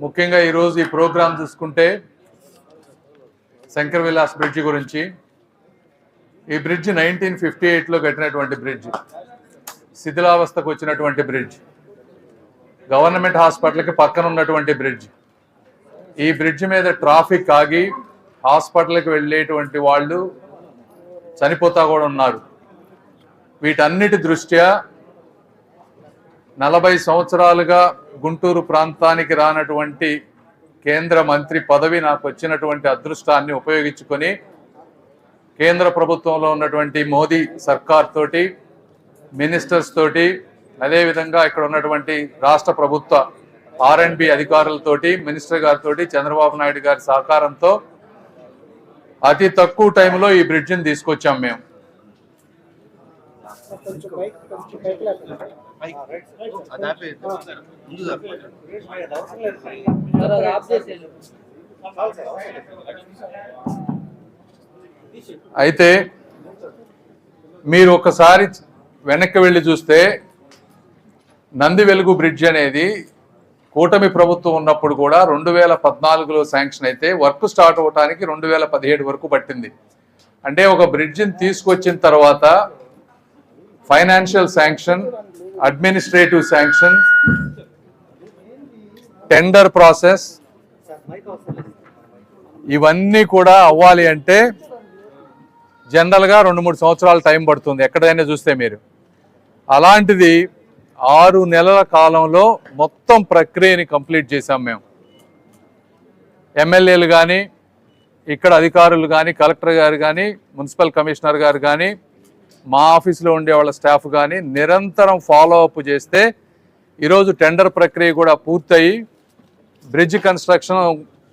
ముఖ్యంగా ఈరోజు ఈ ప్రోగ్రాం చూసుకుంటే శంకర్ విలాస్ బ్రిడ్జి గురించి. ఈ బ్రిడ్జ్ 1958లో కట్టినటువంటి బ్రిడ్జ్, శిథిలావస్థకు వచ్చినటువంటి బ్రిడ్జ్, గవర్నమెంట్ హాస్పిటల్కి పక్కన ఉన్నటువంటి బ్రిడ్జ్. ఈ బ్రిడ్జ్ మీద ట్రాఫిక్ ఆగి హాస్పిటల్కి వెళ్ళేటువంటి వాళ్ళు చనిపోతా కూడా ఉన్నారు. వీటన్నిటి దృష్ట్యా 40 సంవత్సరాలుగా గుంటూరు ప్రాంతానికి రానటువంటి కేంద్ర మంత్రి పదవి నాకు వచ్చినటువంటి అదృష్టాన్ని ఉపయోగించుకొని కేంద్ర ప్రభుత్వంలో ఉన్నటువంటి మోదీ సర్కార్ తోటి, మినిస్టర్స్ తోటి, అదేవిధంగా ఇక్కడ ఉన్నటువంటి రాష్ట్ర ప్రభుత్వ R&B అధికారులతోటి, మినిస్టర్ గారితో, చంద్రబాబు నాయుడు గారి సహకారంతో అతి తక్కువ టైంలో ఈ బ్రిడ్జిని తీసుకొచ్చాం మేము. అయితే మీరు ఒకసారి వెనక్కి వెళ్ళి చూస్తే నంది వెలుగు బ్రిడ్జ్ అనేది కూటమి ప్రభుత్వం ఉన్నప్పుడు కూడా 2014లో శాంక్షన్ అయితే వర్క్ స్టార్ట్ అవడానికి 2017 వరకు పట్టింది. అంటే ఒక బ్రిడ్జిని తీసుకొచ్చిన తర్వాత financial sanction, administrative sanction, tender process, ఇవన్నీ కూడా అవ్వాలి అంటే జనరల్గా 2-3 సంవత్సరాల టైం పడుతుంది ఎక్కడైనా చూస్తే మీరు. అలాంటిది 6 నెలల కాలంలో మొత్తం ప్రక్రియని కంప్లీట్ చేశాం మేము. ఎమ్మెల్యేలు కానీ, ఇక్కడ అధికారులు కానీ, కలెక్టర్ గారు కానీ, మున్సిపల్ కమిషనర్ గారు కానీ, మా ఆఫీసులో ఉండే వాళ్ళ స్టాఫ్ కానీ నిరంతరం ఫాలో అప్ చేస్తే ఈరోజు టెండర్ ప్రక్రియ కూడా పూర్తయి బ్రిడ్జ్ కన్స్ట్రక్షన్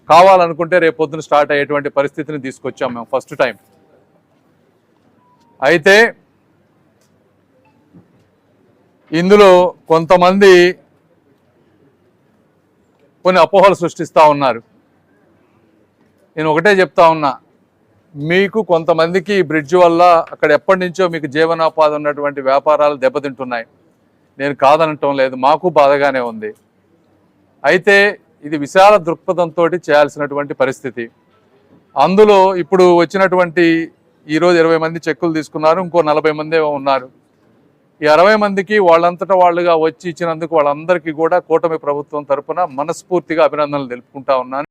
కావాలనుకుంటే రేపు పొద్దున స్టార్ట్ అయ్యేటువంటి పరిస్థితిని తీసుకొచ్చాం మేము ఫస్ట్ టైం. అయితే ఇందులో కొంతమంది కొన్ని అపోహలు సృష్టిస్తూ ఉన్నారు. నేను ఒకటే చెప్తా ఉన్నా, మీకు కొంతమందికి ఈ బ్రిడ్జ్ వల్ల అక్కడ ఎప్పటి నుంచో మీకు జీవనోపాధి ఉన్నటువంటి వ్యాపారాలు దెబ్బతింటున్నాయి. నేను కాదనటం లేదు, మాకు బాధగానే ఉంది. అయితే ఇది విశాల దృక్పథంతో చేయాల్సినటువంటి పరిస్థితి. అందులో ఇప్పుడు వచ్చినటువంటి ఈరోజు 20 మంది చెక్కులు తీసుకున్నారు, ఇంకో 40 మంది ఉన్నారు. ఈ 60 మందికి వాళ్ళంతటా వాళ్ళుగా వచ్చి ఇచ్చినందుకు వాళ్ళందరికీ కూడా కూటమి ప్రభుత్వం తరఫున మనస్ఫూర్తిగా అభినందనలు తెలుపుకుంటా ఉన్నాను.